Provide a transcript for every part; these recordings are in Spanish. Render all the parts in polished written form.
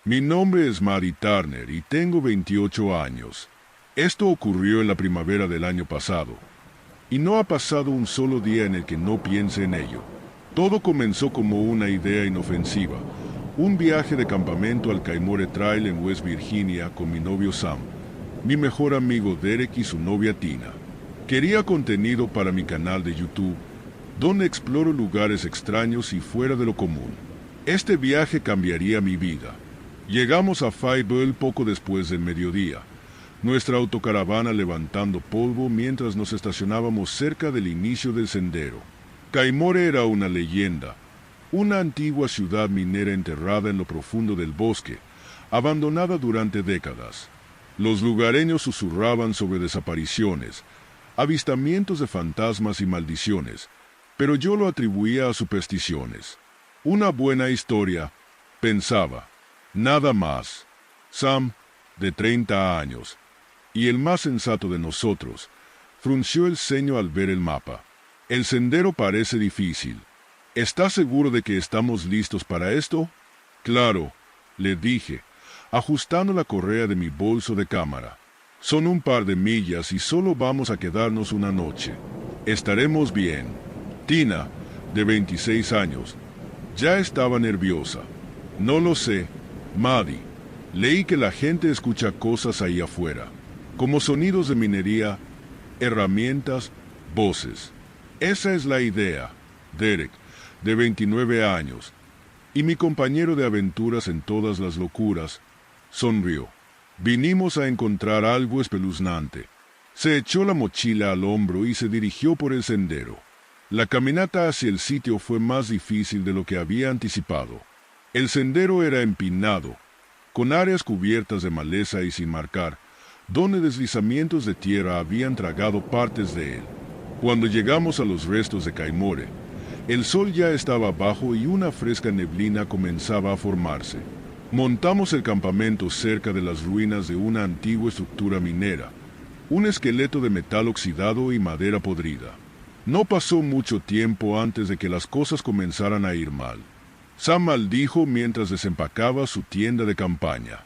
Mi nombre es Maddie Turner y tengo 28 años. Esto ocurrió en la primavera del año pasado. Y no ha pasado un solo día en el que no piense en ello. Todo comenzó como una idea inofensiva. Un viaje de campamento al Kaimore Trail en West Virginia con mi novio Sam, mi mejor amigo Derek y su novia Tina. Quería contenido para mi canal de YouTube, donde exploro lugares extraños y fuera de lo común. Este viaje cambiaría mi vida. Llegamos a Fayetteville poco después del mediodía, nuestra autocaravana levantando polvo mientras nos estacionábamos cerca del inicio del sendero. Kaimore era una leyenda, una antigua ciudad minera enterrada en lo profundo del bosque, abandonada durante décadas. Los lugareños susurraban sobre desapariciones, avistamientos de fantasmas y maldiciones, pero yo lo atribuía a supersticiones. Una buena historia, pensaba, nada más. Sam, de 30 años, y el más sensato de nosotros, frunció el ceño al ver el mapa. El sendero parece difícil. ¿Estás seguro de que estamos listos para esto? Claro, le dije, ajustando la correa de mi bolso de cámara. Son un par de millas y solo vamos a quedarnos una noche. Estaremos bien. Tina, de 26 años, ya estaba nerviosa. No lo sé, Maddie. Leí que la gente escucha cosas ahí afuera, como sonidos de minería, herramientas, voces. Esa es la idea. Derek, de 29 años, y mi compañero de aventuras en todas las locuras, sonrió. Vinimos a encontrar algo espeluznante. Se echó la mochila al hombro y se dirigió por el sendero. La caminata hacia el sitio fue más difícil de lo que había anticipado. El sendero era empinado, con áreas cubiertas de maleza y sin marcar, donde deslizamientos de tierra habían tragado partes de él. Cuando llegamos a los restos de Kaimore, el sol ya estaba bajo y una fresca neblina comenzaba a formarse. Montamos el campamento cerca de las ruinas de una antigua estructura minera, un esqueleto de metal oxidado y madera podrida. No pasó mucho tiempo antes de que las cosas comenzaran a ir mal. Sam maldijo mientras desempacaba su tienda de campaña.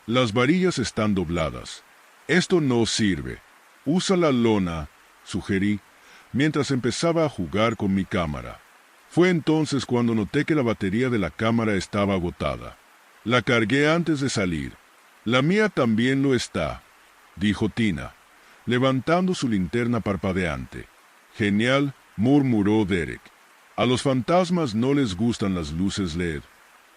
Las varillas están dobladas. Esto no sirve. Usa la lona, sugerí, mientras empezaba a jugar con mi cámara. Fue entonces cuando noté que la batería de la cámara estaba agotada. La cargué antes de salir. La mía también lo está, dijo Tina, levantando su linterna parpadeante. Genial, murmuró Derek. A los fantasmas no les gustan las luces LED.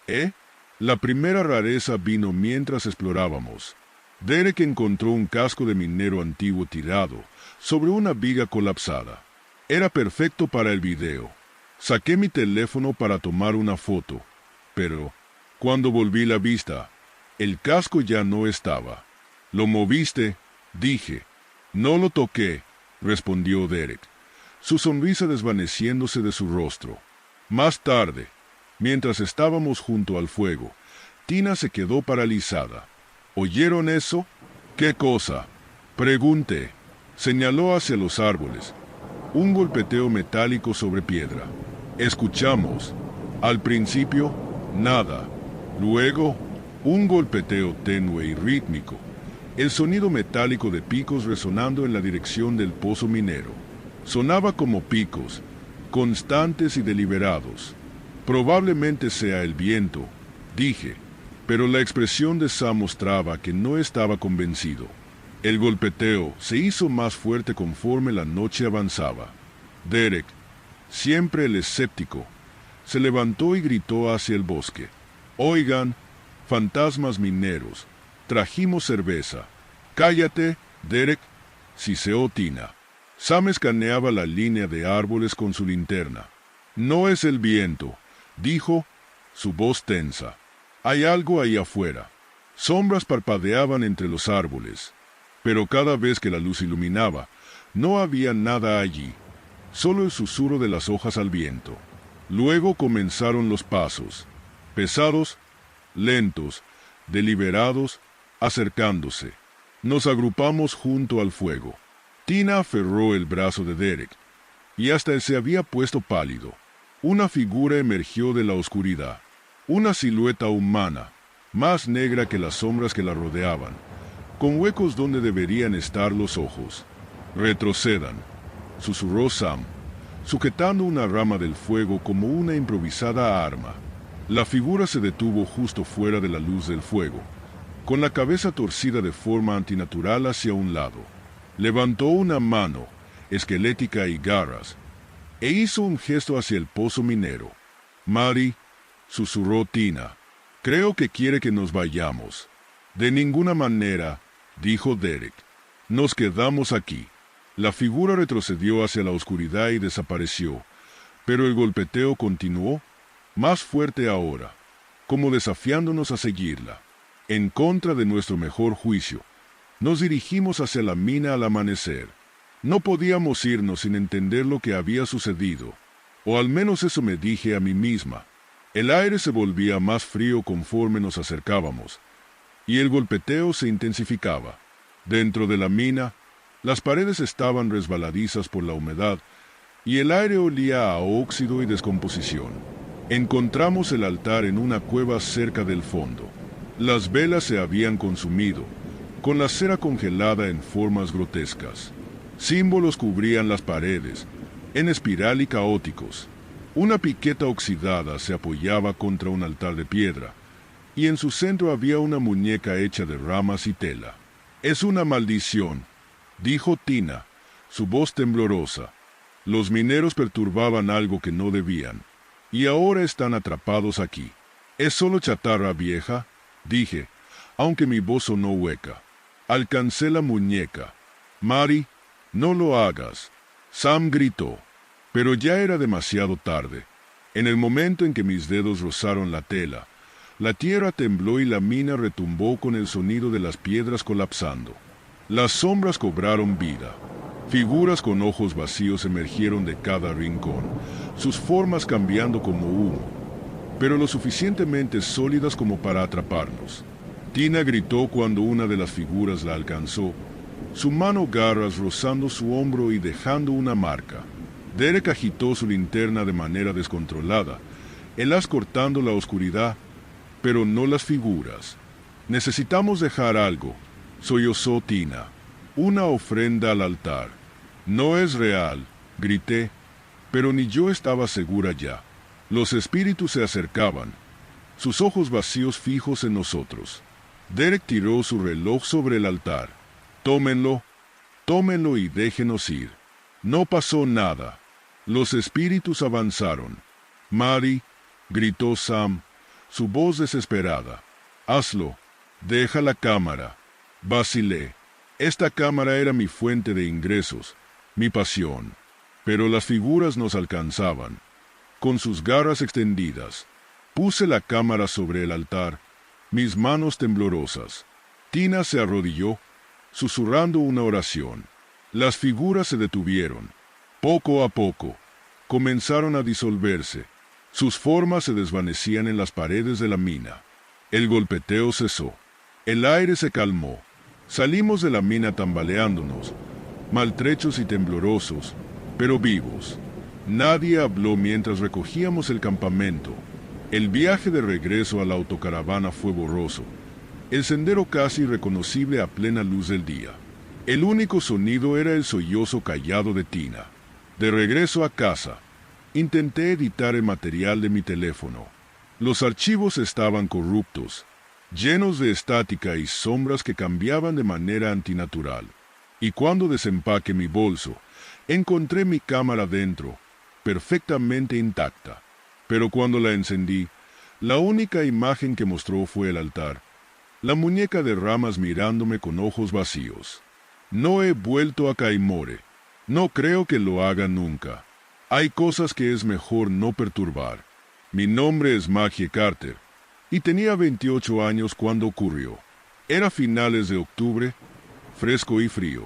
¿Eh? La primera rareza vino mientras explorábamos. Derek encontró un casco de minero antiguo tirado sobre una viga colapsada. Era perfecto para el video. Saqué mi teléfono para tomar una foto, pero cuando volví la vista, el casco ya no estaba. ¿Lo moviste?, dije. No lo toqué, respondió Derek, su sonrisa desvaneciéndose de su rostro. Más tarde, mientras estábamos junto al fuego, Tina se quedó paralizada. ¿Oyeron eso? ¿Qué cosa?, pregunté. Señaló hacia los árboles. Un golpeteo metálico sobre piedra. Escuchamos. Al principio, nada. Luego, un golpeteo tenue y rítmico. El sonido metálico de picos resonando en la dirección del pozo minero. Sonaba como picos, constantes y deliberados. Probablemente sea el viento, dije, pero la expresión de Sam mostraba que no estaba convencido. El golpeteo se hizo más fuerte conforme la noche avanzaba. Derek, siempre el escéptico, se levantó y gritó hacia el bosque. «Oigan, fantasmas mineros, trajimos cerveza». «Cállate, Derek», siseó Tina. Sam escaneaba la línea de árboles con su linterna. «No es el viento», dijo, su voz tensa. «Hay algo ahí afuera». Sombras parpadeaban entre los árboles, pero cada vez que la luz iluminaba, no había nada allí, solo el susurro de las hojas al viento. Luego comenzaron los pasos, pesados, lentos, deliberados, acercándose. Nos agrupamos junto al fuego. Tina aferró el brazo de Derek, y hasta se había puesto pálido. Una figura emergió de la oscuridad, una silueta humana, más negra que las sombras que la rodeaban, con huecos donde deberían estar los ojos. «Retrocedan», susurró Sam, sujetando una rama del fuego como una improvisada arma. La figura se detuvo justo fuera de la luz del fuego, con la cabeza torcida de forma antinatural hacia un lado. Levantó una mano, esquelética y garras, e hizo un gesto hacia el pozo minero. «Mari», susurró Tina, «creo que quiere que nos vayamos». «De ninguna manera», dijo Derek. «Nos quedamos aquí». La figura retrocedió hacia la oscuridad y desapareció, pero el golpeteo continuó, más fuerte ahora, como desafiándonos a seguirla. En contra de nuestro mejor juicio, nos dirigimos hacia la mina al amanecer. No podíamos irnos sin entender lo que había sucedido, o al menos eso me dije a mí misma. El aire se volvía más frío conforme nos acercábamos, y el golpeteo se intensificaba. Dentro de la mina, las paredes estaban resbaladizas por la humedad, y el aire olía a óxido y descomposición. Encontramos el altar en una cueva cerca del fondo. Las velas se habían consumido, con la cera congelada en formas grotescas. Símbolos cubrían las paredes, en espiral y caóticos. Una piqueta oxidada se apoyaba contra un altar de piedra, y en su centro había una muñeca hecha de ramas y tela. «Es una maldición», dijo Tina, su voz temblorosa. «Los mineros perturbaban algo que no debían, y ahora están atrapados aquí». «Es solo chatarra vieja», dije, aunque mi voz sonó hueca. Alcancé la muñeca. «Mari, no lo hagas», Sam gritó, pero ya era demasiado tarde. En el momento en que mis dedos rozaron la tela, la tierra tembló y la mina retumbó con el sonido de las piedras colapsando. Las sombras cobraron vida. Figuras con ojos vacíos emergieron de cada rincón, sus formas cambiando como humo, pero lo suficientemente sólidas como para atraparnos. Tina gritó cuando una de las figuras la alcanzó, su mano garras rozando su hombro y dejando una marca. Derek agitó su linterna de manera descontrolada, el haz cortando la oscuridad, pero no las figuras. «Necesitamos dejar algo», sollozó Tina. «Una ofrenda al altar». «No es real», grité, pero ni yo estaba segura ya. Los espíritus se acercaban, sus ojos vacíos fijos en nosotros. Derek tiró su reloj sobre el altar. «Tómenlo, tómenlo y déjenos ir». No pasó nada. Los espíritus avanzaron. «Mari», gritó Sam, su voz desesperada. «Hazlo, deja la cámara». Vacilé. Esta cámara era mi fuente de ingresos, mi pasión. Pero las figuras nos alcanzaban. Con sus garras extendidas, puse la cámara sobre el altar, mis manos temblorosas. Tina se arrodilló, susurrando una oración. Las figuras se detuvieron. Poco a poco, comenzaron a disolverse. Sus formas se desvanecían en las paredes de la mina. El golpeteo cesó. El aire se calmó. Salimos de la mina tambaleándonos, maltrechos y temblorosos, pero vivos. Nadie habló mientras recogíamos el campamento. El viaje de regreso a la autocaravana fue borroso, el sendero casi irreconocible a plena luz del día. El único sonido era el sollozo callado de Tina. De regreso a casa, intenté editar el material de mi teléfono. Los archivos estaban corruptos, llenos de estática y sombras que cambiaban de manera antinatural. Y cuando desempaqué mi bolso, encontré mi cámara dentro, perfectamente intacta. Pero cuando la encendí, la única imagen que mostró fue el altar, la muñeca de ramas mirándome con ojos vacíos. No he vuelto a Kaimore. No creo que lo haga nunca. Hay cosas que es mejor no perturbar. Mi nombre es Maggie Carter, y tenía 28 años cuando ocurrió. Era finales de octubre, fresco y frío,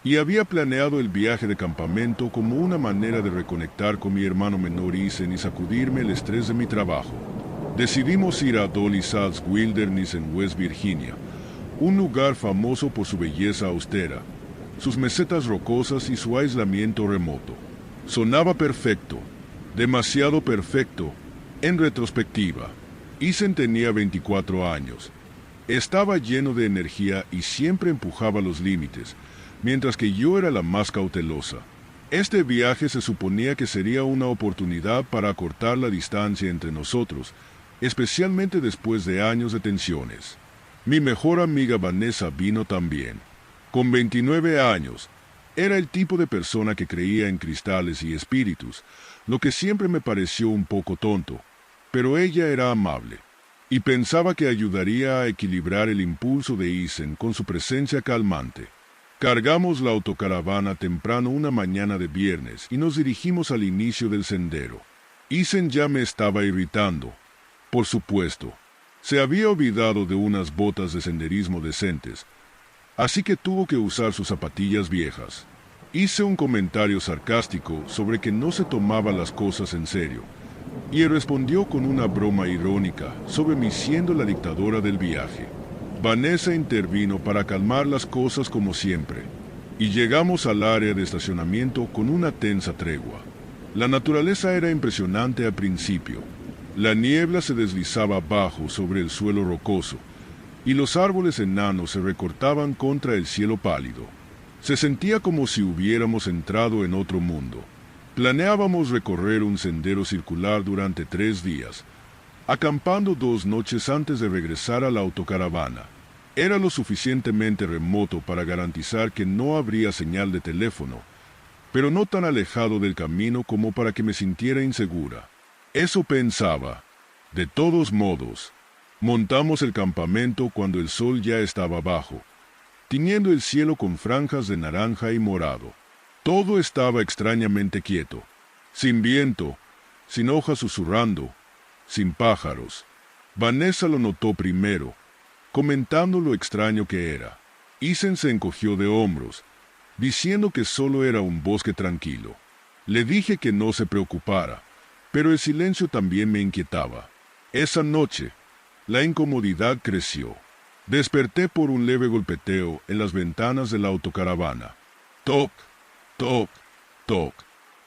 y había planeado el viaje de campamento como una manera de reconectar con mi hermano menor Isen y sacudirme el estrés de mi trabajo. Decidimos ir a Dolly Salt's Wilderness en West Virginia, un lugar famoso por su belleza austera, sus mesetas rocosas y su aislamiento remoto. Sonaba perfecto, demasiado perfecto, en retrospectiva. Isen tenía 24 años. Estaba lleno de energía y siempre empujaba los límites, mientras que yo era la más cautelosa. Este viaje se suponía que sería una oportunidad para acortar la distancia entre nosotros, especialmente después de años de tensiones. Mi mejor amiga Vanessa vino también. Con 29 años, era el tipo de persona que creía en cristales y espíritus, lo que siempre me pareció un poco tonto, pero ella era amable, y pensaba que ayudaría a equilibrar el impulso de Isen con su presencia calmante. Cargamos la autocaravana temprano una mañana de viernes y nos dirigimos al inicio del sendero. Isen ya me estaba irritando. Por supuesto, se había olvidado de unas botas de senderismo decentes, así que tuvo que usar sus zapatillas viejas. Hice un comentario sarcástico sobre que no se tomaba las cosas en serio, y él respondió con una broma irónica sobre mí siendo la dictadora del viaje. Vanessa intervino para calmar las cosas como siempre, y llegamos al área de estacionamiento con una tensa tregua. La naturaleza era impresionante al principio. La niebla se deslizaba abajo sobre el suelo rocoso, y los árboles enanos se recortaban contra el cielo pálido. Se sentía como si hubiéramos entrado en otro mundo. Planeábamos recorrer un sendero circular durante 3 días, acampando 2 noches antes de regresar a la autocaravana. Era lo suficientemente remoto para garantizar que no habría señal de teléfono, pero no tan alejado del camino como para que me sintiera insegura. Eso pensaba. De todos modos, montamos el campamento cuando el sol ya estaba bajo, tiñendo el cielo con franjas de naranja y morado. Todo estaba extrañamente quieto, sin viento, sin hojas susurrando, sin pájaros. Vanessa lo notó primero, comentando lo extraño que era. Isen se encogió de hombros, diciendo que solo era un bosque tranquilo. Le dije que no se preocupara, pero el silencio también me inquietaba. Esa noche, la incomodidad creció. Desperté por un leve golpeteo en las ventanas de la autocaravana. Toc, toc, toc.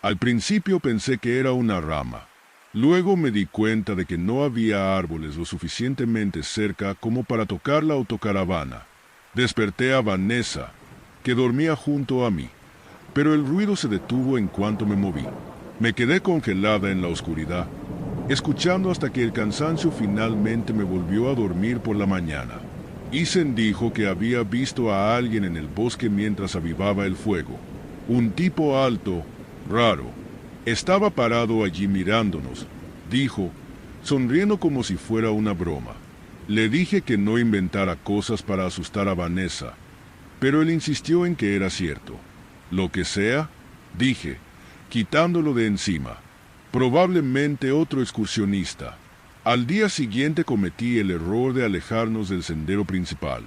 Al principio pensé que era una rama. Luego me di cuenta de que no había árboles lo suficientemente cerca como para tocar la autocaravana. Desperté a Vanessa, que dormía junto a mí, pero el ruido se detuvo en cuanto me moví. Me quedé congelada en la oscuridad, escuchando hasta que el cansancio finalmente me volvió a dormir por la mañana. Isen dijo que había visto a alguien en el bosque mientras avivaba el fuego. Un tipo alto, raro. Estaba parado allí mirándonos, dijo, sonriendo como si fuera una broma. Le dije que no inventara cosas para asustar a Vanessa, pero él insistió en que era cierto. Lo que sea, dije, quitándolo de encima. Probablemente otro excursionista. Al día siguiente cometí el error de alejarnos del sendero principal.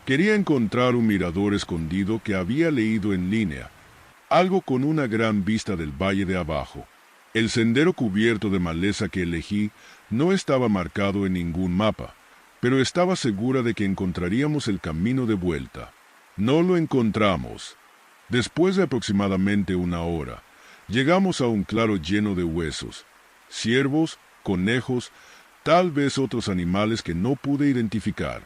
Quería encontrar un mirador escondido que había leído en línea, algo con una gran vista del valle de abajo. El sendero cubierto de maleza que elegí no estaba marcado en ningún mapa, pero estaba segura de que encontraríamos el camino de vuelta. No lo encontramos. Después de aproximadamente 1 hora, llegamos a un claro lleno de huesos, ciervos, conejos, tal vez otros animales que no pude identificar.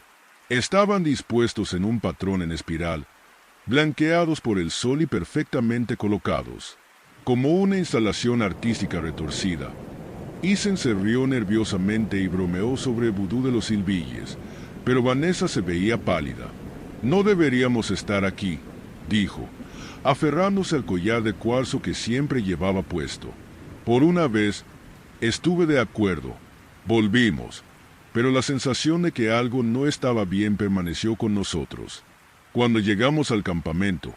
Estaban dispuestos en un patrón en espiral, blanqueados por el sol y perfectamente colocados, como una instalación artística retorcida. Isen se rió nerviosamente y bromeó sobre el vudú de los silbilles, pero Vanessa se veía pálida. No deberíamos estar aquí, dijo, aferrándose al collar de cuarzo que siempre llevaba puesto. Por una vez, estuve de acuerdo. Volvimos, pero la sensación de que algo no estaba bien permaneció con nosotros. Cuando llegamos al campamento,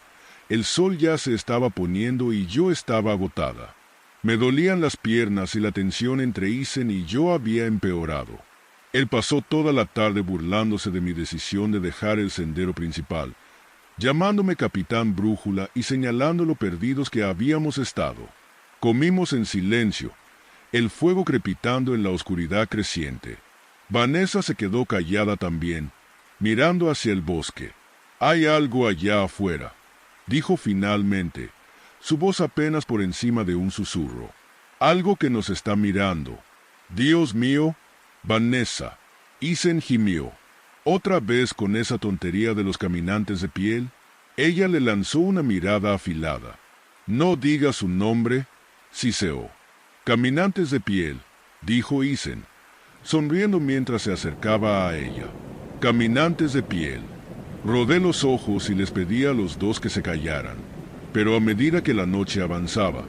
el sol ya se estaba poniendo y yo estaba agotada. Me dolían las piernas y la tensión entre Isen y yo había empeorado. Él pasó toda la tarde burlándose de mi decisión de dejar el sendero principal, llamándome Capitán Brújula y señalando lo perdidos que habíamos estado. Comimos en silencio, el fuego crepitando en la oscuridad creciente. Vanessa se quedó callada también, mirando hacia el bosque. «Hay algo allá afuera», dijo finalmente, su voz apenas por encima de un susurro. «Algo que nos está mirando. Dios mío, Vanessa. Isen gimió. ¿Otra vez con esa tontería de los caminantes de piel? Ella le lanzó una mirada afilada. No diga su nombre, siseó. Caminantes de piel, dijo Isen, sonriendo mientras se acercaba a ella. Caminantes de piel. Rodé los ojos y les pedí a los dos que se callaran. Pero a medida que la noche avanzaba,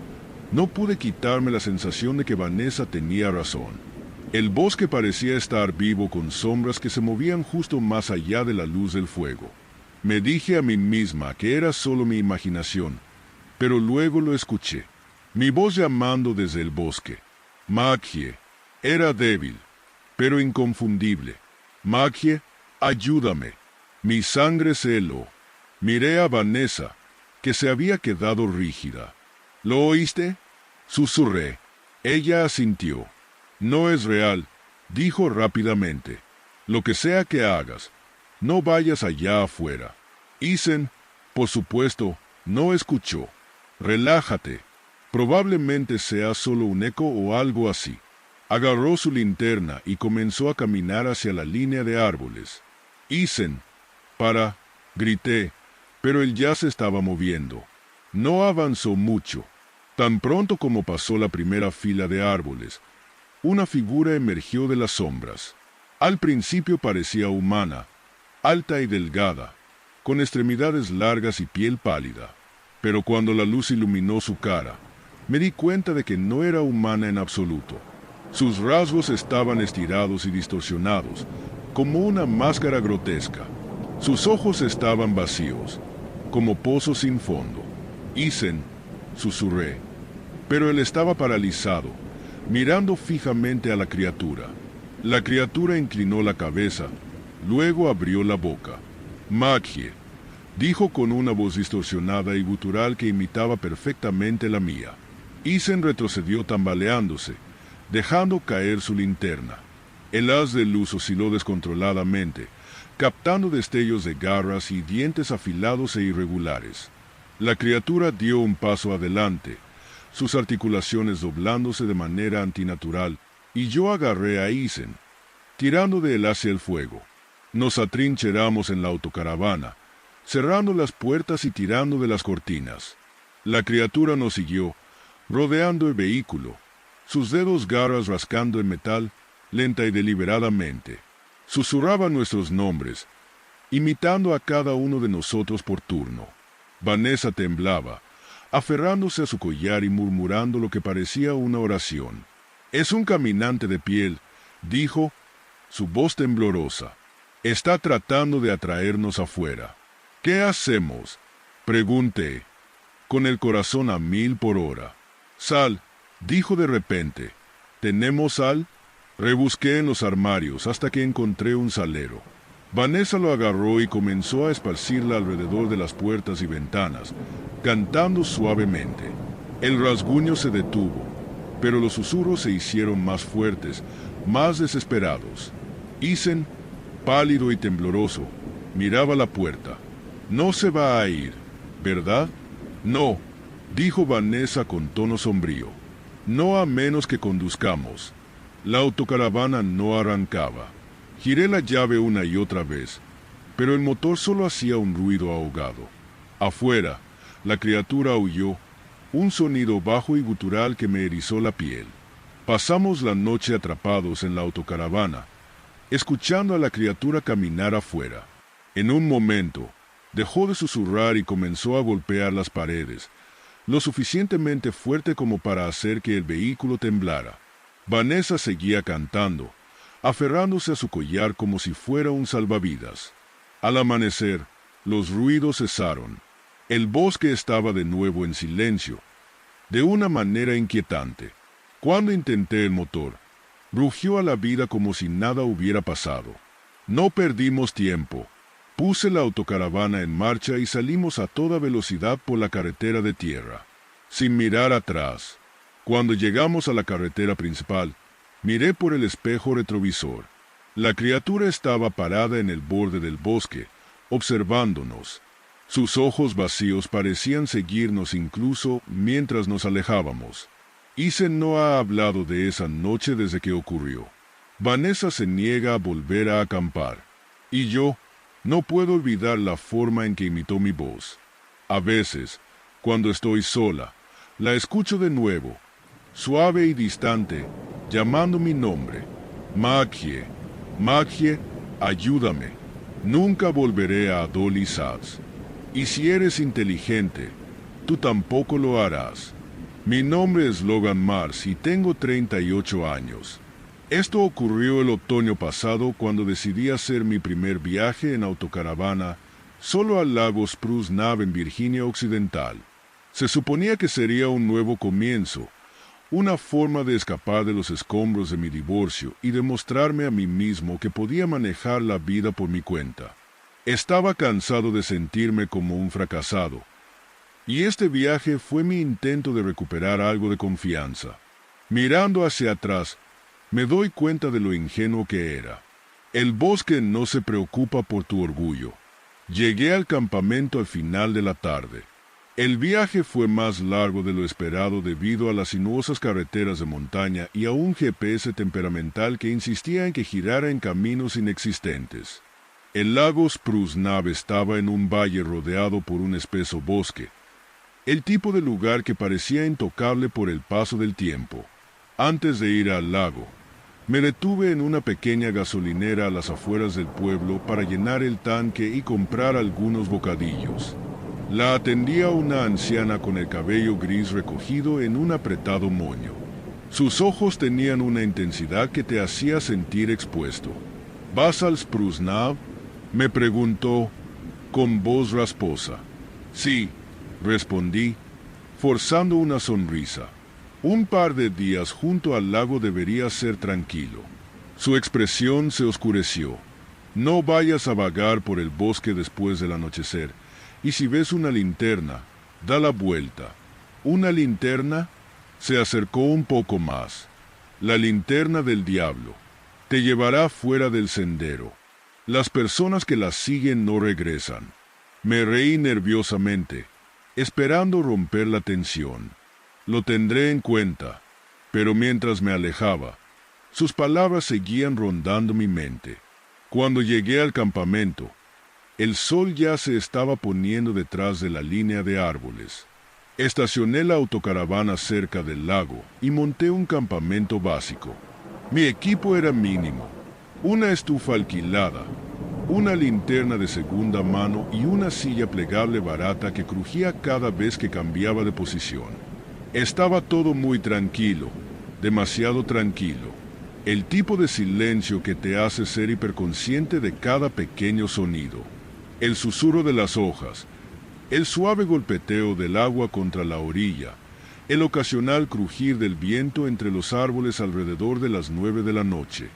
no pude quitarme la sensación de que Vanessa tenía razón. El bosque parecía estar vivo con sombras que se movían justo más allá de la luz del fuego. Me dije a mí misma que era solo mi imaginación, pero luego lo escuché. Mi voz llamando desde el bosque. Magie. Era débil, pero inconfundible. Magie, ayúdame. Mi sangre se heló. Miré a Vanessa, que se había quedado rígida. ¿Lo oíste? Susurré. Ella asintió. No es real, dijo rápidamente. Lo que sea que hagas, no vayas allá afuera. Isen, por supuesto, no escuchó. Relájate. Probablemente sea solo un eco o algo así. Agarró su linterna y comenzó a caminar hacia la línea de árboles. Isen, grité, pero él ya se estaba moviendo. No avanzó mucho. Tan pronto como pasó la primera fila de árboles, una figura emergió de las sombras. Al principio parecía humana, alta y delgada, con extremidades largas y piel pálida. Pero cuando la luz iluminó su cara, me di cuenta de que no era humana en absoluto. Sus rasgos estaban estirados y distorsionados, como una máscara grotesca. Sus ojos estaban vacíos, como pozos sin fondo. Isen, susurré, pero él estaba paralizado, mirando fijamente a la criatura. La criatura inclinó la cabeza, luego abrió la boca. Magie, dijo con una voz distorsionada y gutural que imitaba perfectamente la mía. Isen retrocedió tambaleándose, dejando caer su linterna. El haz de luz osciló descontroladamente, captando destellos de garras y dientes afilados e irregulares. La criatura dio un paso adelante, sus articulaciones doblándose de manera antinatural, y yo agarré a Isen, tirando de él hacia el fuego. Nos atrincheramos en la autocaravana, cerrando las puertas y tirando de las cortinas. La criatura nos siguió, rodeando el vehículo, sus dedos garras rascando el metal, lenta y deliberadamente. Susurraba nuestros nombres, imitando a cada uno de nosotros por turno. Vanessa temblaba, aferrándose a su collar y murmurando lo que parecía una oración. «Es un caminante de piel», dijo, su voz temblorosa. «Está tratando de atraernos afuera». «¿Qué hacemos?», pregunté, con el corazón a 1000 por hora. «Sal», dijo de repente. «¿Tenemos sal?». Rebusqué en los armarios hasta que encontré un salero. Vanessa lo agarró y comenzó a esparcirla alrededor de las puertas y ventanas, cantando suavemente. El rasguño se detuvo, pero los susurros se hicieron más fuertes, más desesperados. Isen, pálido y tembloroso, miraba la puerta. «No se va a ir, ¿verdad?». «No», dijo Vanessa con tono sombrío. «No a menos que conduzcamos». La autocaravana no arrancaba. Giré la llave una y otra vez, pero el motor solo hacía un ruido ahogado. Afuera, la criatura aulló, un sonido bajo y gutural que me erizó la piel. Pasamos la noche atrapados en la autocaravana, escuchando a la criatura caminar afuera. En un momento, dejó de susurrar y comenzó a golpear las paredes, lo suficientemente fuerte como para hacer que el vehículo temblara. Vanessa seguía cantando, aferrándose a su collar como si fuera un salvavidas. Al amanecer, los ruidos cesaron. El bosque estaba de nuevo en silencio, de una manera inquietante. Cuando intenté el motor, rugió a la vida como si nada hubiera pasado. No perdimos tiempo. Puse la autocaravana en marcha y salimos a toda velocidad por la carretera de tierra, sin mirar atrás. Cuando llegamos a la carretera principal, miré por el espejo retrovisor. La criatura estaba parada en el borde del bosque, observándonos. Sus ojos vacíos parecían seguirnos incluso mientras nos alejábamos. Isen no ha hablado de esa noche desde que ocurrió. Vanessa se niega a volver a acampar. Y yo no puedo olvidar la forma en que imitó mi voz. A veces, cuando estoy sola, la escucho de nuevo, suave y distante, llamando mi nombre. Maggie, Maggie, ayúdame. Nunca volveré a Dolly Sachs. Y si eres inteligente, tú tampoco lo harás. Mi nombre es Logan Mars y tengo 38 años. Esto ocurrió el otoño pasado cuando decidí hacer mi primer viaje en autocaravana solo al lago Spruce Knob en Virginia Occidental. Se suponía que sería un nuevo comienzo, una forma de escapar de los escombros de mi divorcio y demostrarme a mí mismo que podía manejar la vida por mi cuenta. Estaba cansado de sentirme como un fracasado, y este viaje fue mi intento de recuperar algo de confianza. Mirando hacia atrás, me doy cuenta de lo ingenuo que era. El bosque no se preocupa por tu orgullo. Llegué al campamento al final de la tarde. El viaje fue más largo de lo esperado debido a las sinuosas carreteras de montaña y a un GPS temperamental que insistía en que girara en caminos inexistentes. El lago Spruce Knob estaba en un valle rodeado por un espeso bosque, el tipo de lugar que parecía intocable por el paso del tiempo. Antes de ir al lago, me detuve en una pequeña gasolinera a las afueras del pueblo para llenar el tanque y comprar algunos bocadillos. La atendía una anciana con el cabello gris recogido en un apretado moño. Sus ojos tenían una intensidad que te hacía sentir expuesto. ¿Vas al Spruce Knob?, me preguntó con voz rasposa. Sí, respondí, forzando una sonrisa. Un par de días junto al lago debería ser tranquilo. Su expresión se oscureció. No vayas a vagar por el bosque después del anochecer, y si ves una linterna, da la vuelta. ¿Una linterna? Se acercó un poco más. La linterna del diablo. Te llevará fuera del sendero. Las personas que la siguen no regresan. Me reí nerviosamente, esperando romper la tensión. Lo tendré en cuenta, pero mientras me alejaba, sus palabras seguían rondando mi mente. Cuando llegué al campamento, el sol ya se estaba poniendo detrás de la línea de árboles. Estacioné la autocaravana cerca del lago y monté un campamento básico. Mi equipo era mínimo: una estufa alquilada, una linterna de segunda mano y una silla plegable barata que crujía cada vez que cambiaba de posición. Estaba todo muy tranquilo, demasiado tranquilo. El tipo de silencio que te hace ser hiperconsciente de cada pequeño sonido. El susurro de las hojas, el suave golpeteo del agua contra la orilla, el ocasional crujir del viento entre los árboles alrededor de las 9 de la noche.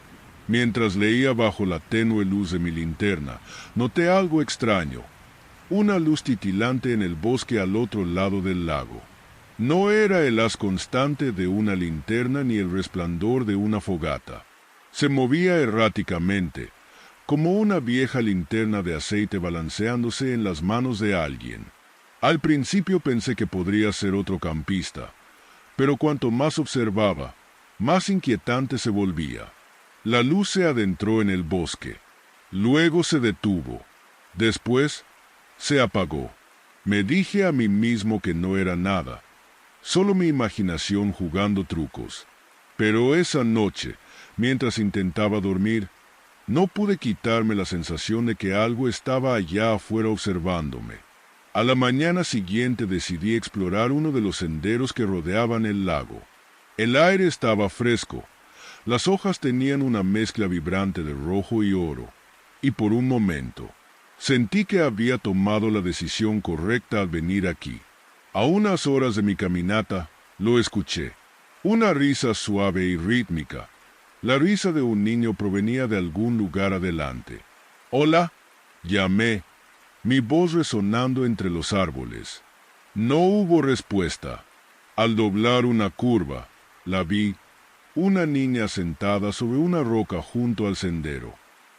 Mientras leía bajo la tenue luz de mi linterna, noté algo extraño. Una luz titilante en el bosque al otro lado del lago. No era el haz constante de una linterna ni el resplandor de una fogata. Se movía erráticamente, como una vieja linterna de aceite balanceándose en las manos de alguien. Al principio pensé que podría ser otro campista, pero cuanto más observaba, más inquietante se volvía. La luz se adentró en el bosque, luego se detuvo, después se apagó. Me dije a mí mismo que no era nada, solo mi imaginación jugando trucos. Pero esa noche, mientras intentaba dormir, no pude quitarme la sensación de que algo estaba allá afuera observándome. A la mañana siguiente decidí explorar uno de los senderos que rodeaban el lago. El aire estaba fresco, las hojas tenían una mezcla vibrante de rojo y oro, y por un momento sentí que había tomado la decisión correcta al venir aquí. A unas horas de mi caminata, lo escuché. Una risa suave y rítmica. La risa de un niño provenía de algún lugar adelante. «Hola», llamé, mi voz resonando entre los árboles. No hubo respuesta. Al doblar una curva, la vi, una niña sentada sobre una roca junto al sendero.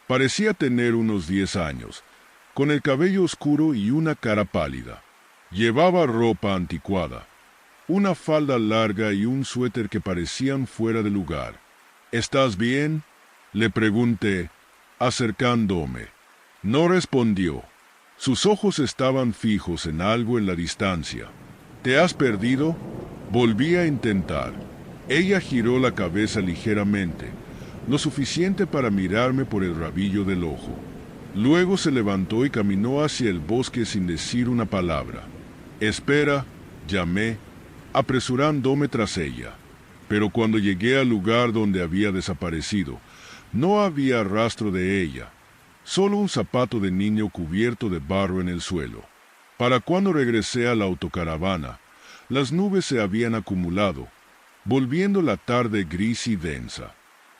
Parecía tener unos 10 años, con el cabello oscuro y una cara pálida. Llevaba ropa anticuada, una falda larga y un suéter que parecían fuera de lugar. «¿Estás bien?», Le pregunté, acercándome. No respondió. Sus ojos estaban fijos en algo en la distancia. ¿Te has perdido? Volví a intentar. Ella giró la cabeza ligeramente, lo suficiente para mirarme por el rabillo del ojo. Luego se levantó y caminó hacia el bosque sin decir una palabra. Espera, llamé, apresurándome tras ella. Pero cuando llegué al lugar donde había desaparecido, no había rastro de ella, solo un zapato de niño cubierto de barro en el suelo. Para cuando regresé a la autocaravana, las nubes se habían acumulado, volviendo la tarde gris y densa.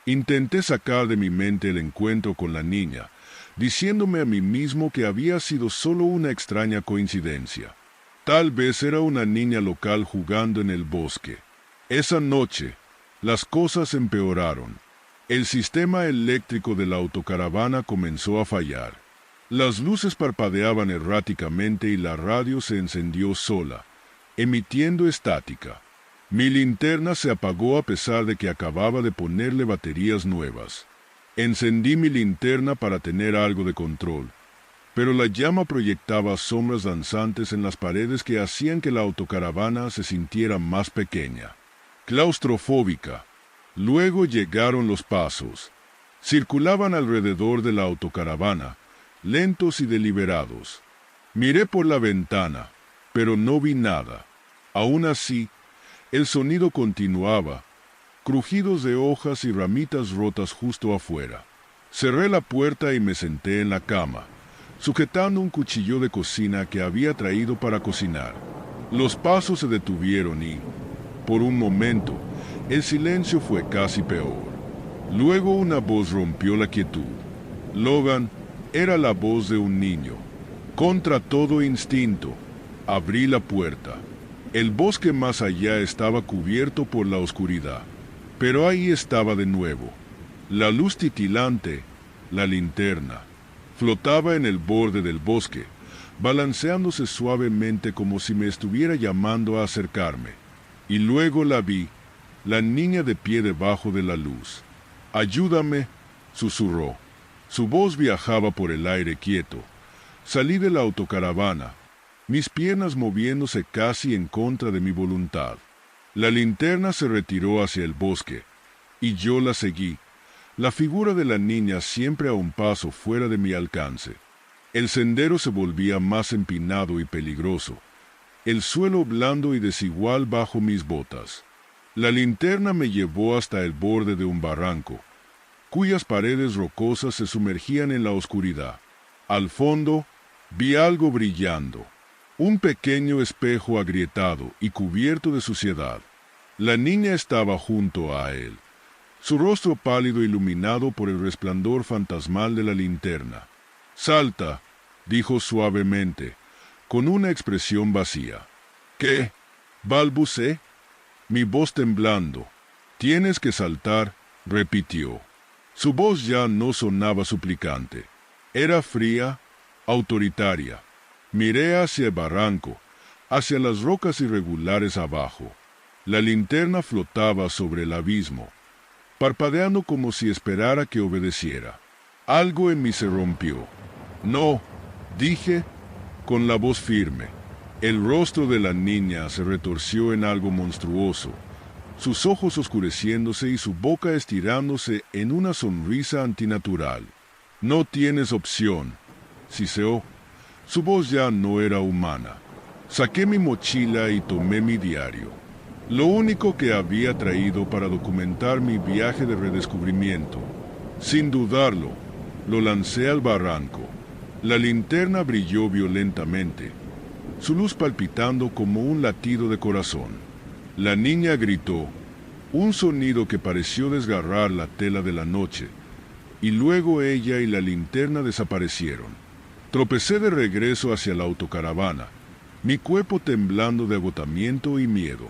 Intenté sacar de mi mente el encuentro con la niña, diciéndome a mí mismo que había sido solo una extraña coincidencia. Tal vez era una niña local jugando en el bosque. Esa noche, las cosas empeoraron. El sistema eléctrico de la autocaravana comenzó a fallar. Las luces parpadeaban erráticamente y la radio se encendió sola, emitiendo estática. Mi linterna se apagó a pesar de que acababa de ponerle baterías nuevas. Encendí mi linterna para tener algo de control, pero la llama proyectaba sombras danzantes en las paredes que hacían que la autocaravana se sintiera más pequeña, claustrofóbica. Luego llegaron los pasos. Circulaban alrededor de la autocaravana, lentos y deliberados. Miré por la ventana, pero no vi nada. Aún así, el sonido continuaba, crujidos de hojas y ramitas rotas justo afuera. Cerré la puerta y me senté en la cama, sujetando un cuchillo de cocina que había traído para cocinar. Los pasos se detuvieron y, por un momento, el silencio fue casi peor. Luego una voz rompió la quietud. Logan, era la voz de un niño. Contra todo instinto, abrí la puerta. El bosque más allá estaba cubierto por la oscuridad, pero ahí estaba de nuevo. La luz titilante, la linterna, flotaba en el borde del bosque, balanceándose suavemente como si me estuviera llamando a acercarme. Y luego la vi, la niña de pie debajo de la luz. «Ayúdame», susurró. Su voz viajaba por el aire quieto. Salí de la autocaravana, mis piernas moviéndose casi en contra de mi voluntad. La linterna se retiró hacia el bosque, y yo la seguí, la figura de la niña siempre a un paso fuera de mi alcance. El sendero se volvía más empinado y peligroso, el suelo blando y desigual bajo mis botas. La linterna me llevó hasta el borde de un barranco, cuyas paredes rocosas se sumergían en la oscuridad. Al fondo, vi algo brillando. Un pequeño espejo agrietado y cubierto de suciedad. La niña estaba junto a él, su rostro pálido iluminado por el resplandor fantasmal de la linterna. «Salta», dijo suavemente, con una expresión vacía. «¿Qué?», balbuceé, mi voz temblando. «Tienes que saltar», repitió. Su voz ya no sonaba suplicante. Era fría, autoritaria. Miré hacia el barranco, hacia las rocas irregulares abajo. La linterna flotaba sobre el abismo, parpadeando como si esperara que obedeciera. Algo en mí se rompió. «No», dije, con la voz firme. El rostro de la niña se retorció en algo monstruoso, sus ojos oscureciéndose y su boca estirándose en una sonrisa antinatural. «No tienes opción», siseó. Su voz ya no era humana. Saqué mi mochila y tomé mi diario, lo único que había traído para documentar mi viaje de redescubrimiento. Sin dudarlo, lo lancé al barranco. La linterna brilló violentamente, su luz palpitando como un latido de corazón. La niña gritó, un sonido que pareció desgarrar la tela de la noche, y luego ella y la linterna desaparecieron. Tropecé de regreso hacia la autocaravana, mi cuerpo temblando de agotamiento y miedo.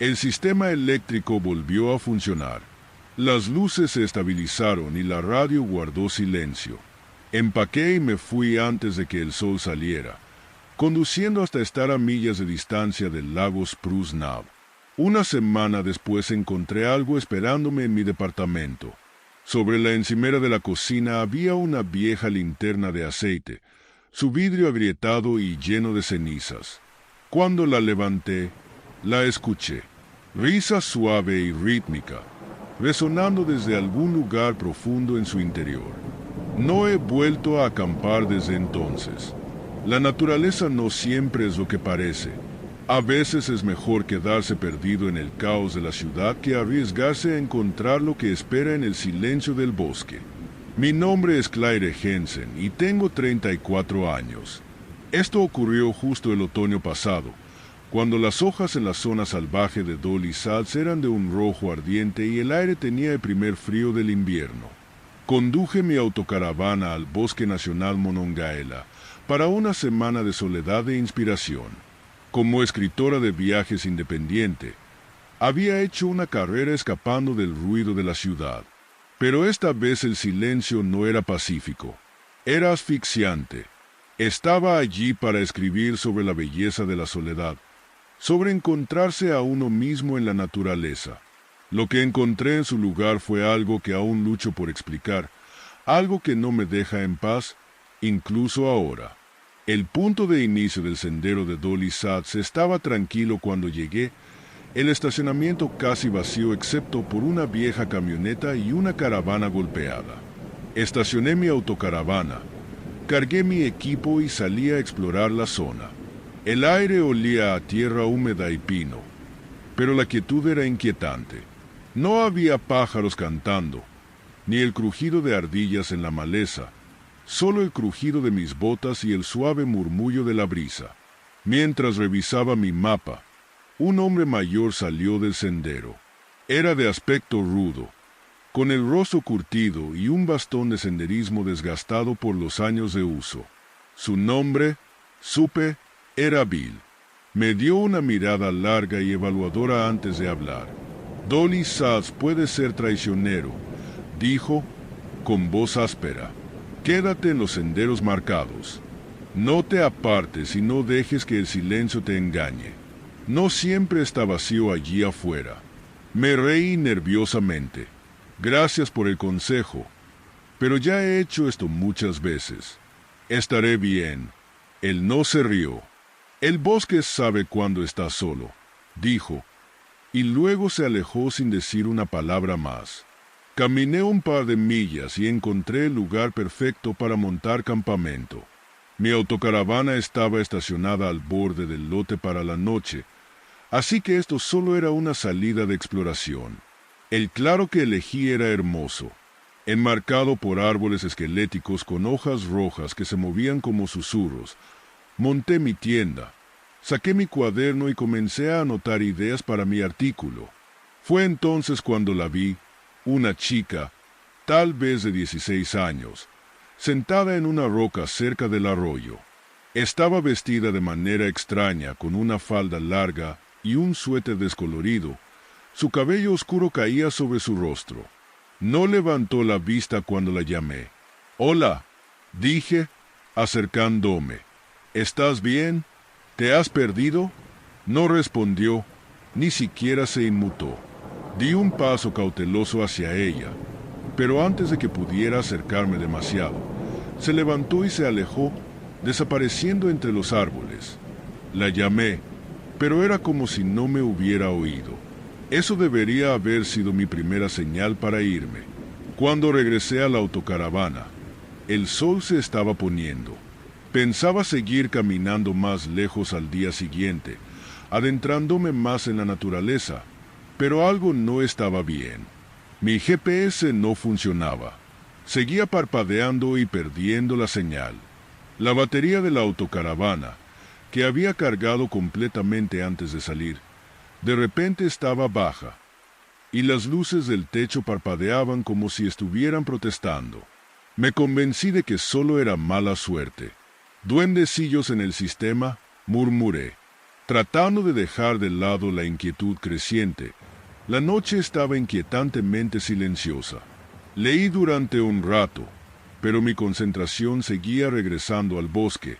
El sistema eléctrico volvió a funcionar. Las luces se estabilizaron y la radio guardó silencio. Empaqué y me fui antes de que el sol saliera, conduciendo hasta estar a millas de distancia del lago Spruce Knob. Una semana después encontré algo esperándome en mi departamento. Sobre la encimera de la cocina había una vieja linterna de aceite, su vidrio agrietado y lleno de cenizas. Cuando la levanté, la escuché, risa suave y rítmica, resonando desde algún lugar profundo en su interior. No he vuelto a acampar desde entonces. La naturaleza no siempre es lo que parece. A veces es mejor quedarse perdido en el caos de la ciudad que arriesgarse a encontrar lo que espera en el silencio del bosque. Mi nombre es Claire Jensen y tengo 34 años. Esto ocurrió justo el otoño pasado, cuando las hojas en la zona salvaje de Dolly Sads eran de un rojo ardiente y el aire tenía el primer frío del invierno. Conduje mi autocaravana al Bosque Nacional Monongahela para una semana de soledad e inspiración. Como escritora de viajes independiente, había hecho una carrera escapando del ruido de la ciudad. Pero esta vez el silencio no era pacífico, era asfixiante. Estaba allí para escribir sobre la belleza de la soledad, sobre encontrarse a uno mismo en la naturaleza. Lo que encontré en su lugar fue algo que aún lucho por explicar, algo que no me deja en paz, incluso ahora. El punto de inicio del sendero de Dolly Sads estaba tranquilo cuando llegué, el estacionamiento casi vacío excepto por una vieja camioneta y una caravana golpeada. Estacioné mi autocaravana, cargué mi equipo y salí a explorar la zona. El aire olía a tierra húmeda y pino, pero la quietud era inquietante. No había pájaros cantando, ni el crujido de ardillas en la maleza, solo el crujido de mis botas y el suave murmullo de la brisa. Mientras revisaba mi mapa, un hombre mayor salió del sendero. Era de aspecto rudo, con el rostro curtido y un bastón de senderismo desgastado por los años de uso. Su nombre, supe, era Bill. Me dio una mirada larga y evaluadora antes de hablar. Dolly Sads puede ser traicionero, dijo, con voz áspera. Quédate en los senderos marcados. No te apartes y no dejes que el silencio te engañe. No siempre está vacío allí afuera. Me reí nerviosamente. Gracias por el consejo, pero ya he hecho esto muchas veces. Estaré bien. Él no se rió. El bosque sabe cuando está solo, dijo, y luego se alejó sin decir una palabra más. Caminé un par de millas y encontré el lugar perfecto para montar campamento. Mi autocaravana estaba estacionada al borde del lote para la noche, así que esto solo era una salida de exploración. El claro que elegí era hermoso, enmarcado por árboles esqueléticos con hojas rojas que se movían como susurros. Monté mi tienda, saqué mi cuaderno y comencé a anotar ideas para mi artículo. Fue entonces cuando la vi, una chica, tal vez de 16 años, sentada en una roca cerca del arroyo. Estaba vestida de manera extraña, con una falda larga y un suéter descolorido. Su cabello oscuro caía sobre su rostro. No levantó la vista cuando la llamé. «Hola», dije, acercándome. «¿Estás bien? ¿Te has perdido?» No respondió, ni siquiera se inmutó. Di un paso cauteloso hacia ella, pero antes de que pudiera acercarme demasiado, se levantó y se alejó, desapareciendo entre los árboles. La llamé, pero era como si no me hubiera oído. Eso debería haber sido mi primera señal para irme. Cuando regresé a la autocaravana, el sol se estaba poniendo. Pensaba seguir caminando más lejos al día siguiente, adentrándome más en la naturaleza, pero algo no estaba bien. Mi GPS no funcionaba. Seguía parpadeando y perdiendo la señal. La batería de la autocaravana, que había cargado completamente antes de salir, de repente estaba baja, y las luces del techo parpadeaban como si estuvieran protestando. Me convencí de que solo era mala suerte. «Duendecillos en el sistema», murmuré, tratando de dejar de lado la inquietud creciente. La noche estaba inquietantemente silenciosa. Leí durante un rato, pero mi concentración seguía regresando al bosque,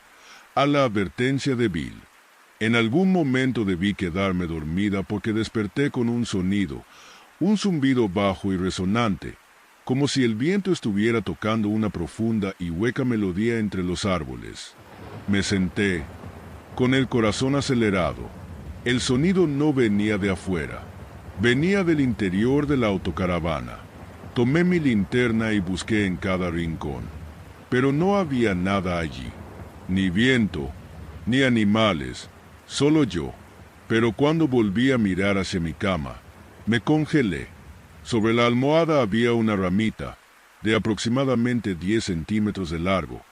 a la advertencia de Bill. En algún momento debí quedarme dormida porque desperté con un sonido, un zumbido bajo y resonante, como si el viento estuviera tocando una profunda y hueca melodía entre los árboles. Me senté, con el corazón acelerado. El sonido no venía de afuera, venía del interior de la autocaravana. Tomé mi linterna y busqué en cada rincón, pero no había nada allí, ni viento, ni animales, solo yo. Pero cuando volví a mirar hacia mi cama, me congelé. Sobre la almohada había una ramita, de aproximadamente 10 centímetros de largo,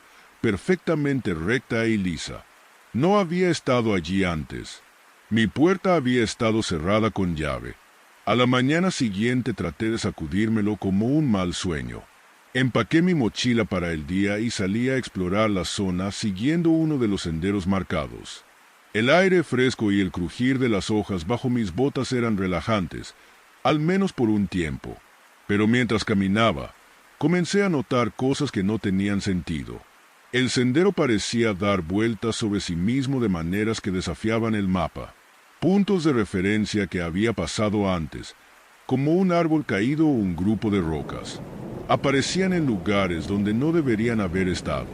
perfectamente recta y lisa. No había estado allí antes. Mi puerta había estado cerrada con llave. A la mañana siguiente traté de sacudírmelo como un mal sueño. Empaqué mi mochila para el día y salí a explorar la zona siguiendo uno de los senderos marcados. El aire fresco y el crujir de las hojas bajo mis botas eran relajantes, al menos por un tiempo. Pero mientras caminaba, comencé a notar cosas que no tenían sentido. El sendero parecía dar vueltas sobre sí mismo de maneras que desafiaban el mapa. Puntos de referencia que había pasado antes, como un árbol caído o un grupo de rocas, aparecían en lugares donde no deberían haber estado.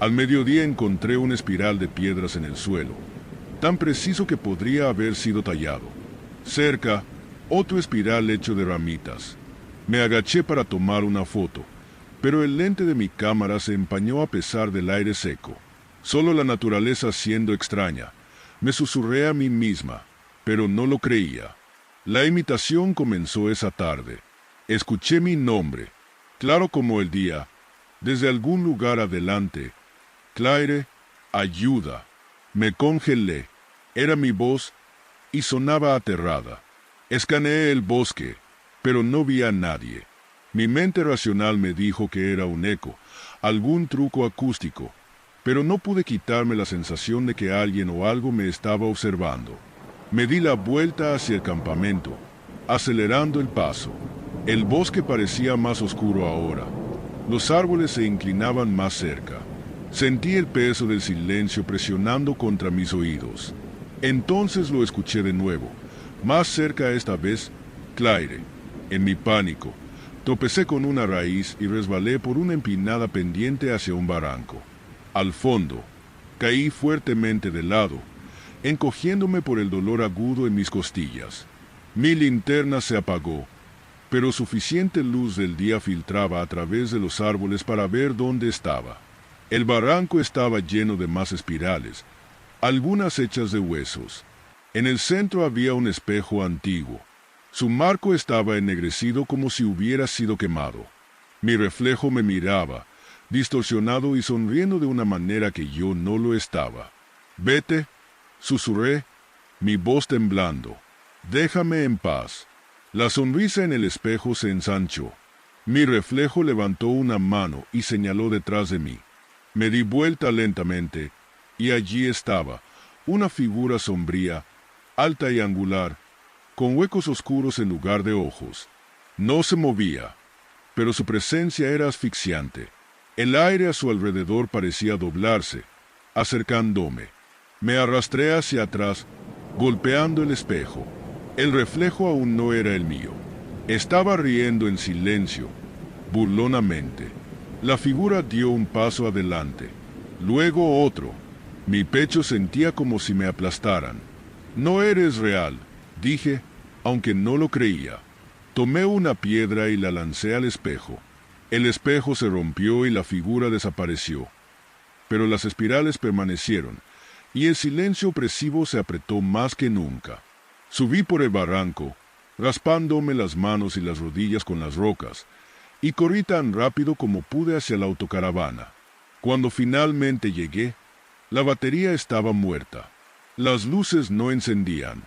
Al mediodía encontré una espiral de piedras en el suelo, tan preciso que podría haber sido tallado. Cerca, otro espiral hecho de ramitas. Me agaché para tomar una foto, pero el lente de mi cámara se empañó a pesar del aire seco. Solo la naturaleza siendo extraña. Me susurré a mí misma, pero no lo creía. La imitación comenzó esa tarde. Escuché mi nombre, claro como el día, desde algún lugar adelante. Claire, ayuda. Me congelé. Era mi voz y sonaba aterrada. Escaneé el bosque, pero no vi a nadie. Mi mente racional me dijo que era un eco, algún truco acústico, pero no pude quitarme la sensación de que alguien o algo me estaba observando. Me di la vuelta hacia el campamento, acelerando el paso. El bosque parecía más oscuro ahora. Los árboles se inclinaban más cerca. Sentí el peso del silencio presionando contra mis oídos. Entonces lo escuché de nuevo, más cerca esta vez, Claire. En mi pánico, tropecé con una raíz y resbalé por una empinada pendiente hacia un barranco. Al fondo, caí fuertemente de lado, encogiéndome por el dolor agudo en mis costillas. Mi linterna se apagó, pero suficiente luz del día filtraba a través de los árboles para ver dónde estaba. El barranco estaba lleno de más espirales, algunas hechas de huesos. En el centro había un espejo antiguo. Su marco estaba ennegrecido como si hubiera sido quemado. Mi reflejo me miraba, distorsionado y sonriendo de una manera que yo no lo estaba. «Vete», susurré, mi voz temblando. «Déjame en paz». La sonrisa en el espejo se ensanchó. Mi reflejo levantó una mano y señaló detrás de mí. Me di vuelta lentamente, y allí estaba, una figura sombría, alta y angular, con huecos oscuros en lugar de ojos. No se movía, pero su presencia era asfixiante. El aire a su alrededor parecía doblarse, acercándome. Me arrastré hacia atrás, golpeando el espejo. El reflejo aún no era el mío. Estaba riendo en silencio, burlonamente. La figura dio un paso adelante, luego otro. Mi pecho sentía como si me aplastaran. «No eres real», dije, aunque no lo creía. Tomé una piedra y la lancé al espejo. El espejo se rompió y la figura desapareció. Pero las espirales permanecieron, y el silencio opresivo se apretó más que nunca. Subí por el barranco, raspándome las manos y las rodillas con las rocas, y corrí tan rápido como pude hacia la autocaravana. Cuando finalmente llegué, la batería estaba muerta. Las luces no encendían.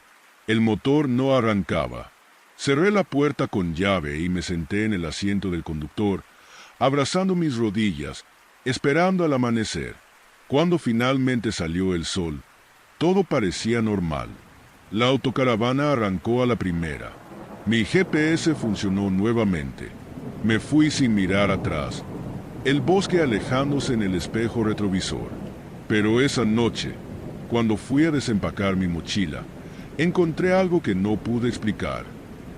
El motor no arrancaba. Cerré la puerta con llave y me senté en el asiento del conductor, abrazando mis rodillas, esperando al amanecer. Cuando finalmente salió el sol, todo parecía normal. La autocaravana arrancó a la primera. Mi GPS funcionó nuevamente. Me fui sin mirar atrás, el bosque alejándose en el espejo retrovisor. Pero esa noche, cuando fui a desempacar mi mochila, encontré algo que no pude explicar.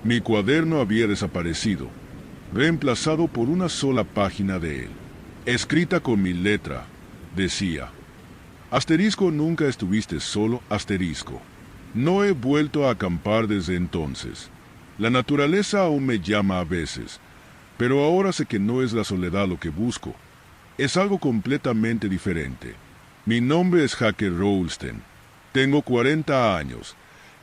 Mi cuaderno había desaparecido, reemplazado por una sola página de él. Escrita con mi letra, decía: asterisco, nunca estuviste solo, asterisco. No he vuelto a acampar desde entonces. La naturaleza aún me llama a veces, pero ahora sé que no es la soledad lo que busco. Es algo completamente diferente. Mi nombre es Hacker Rowlston. Tengo 40 años,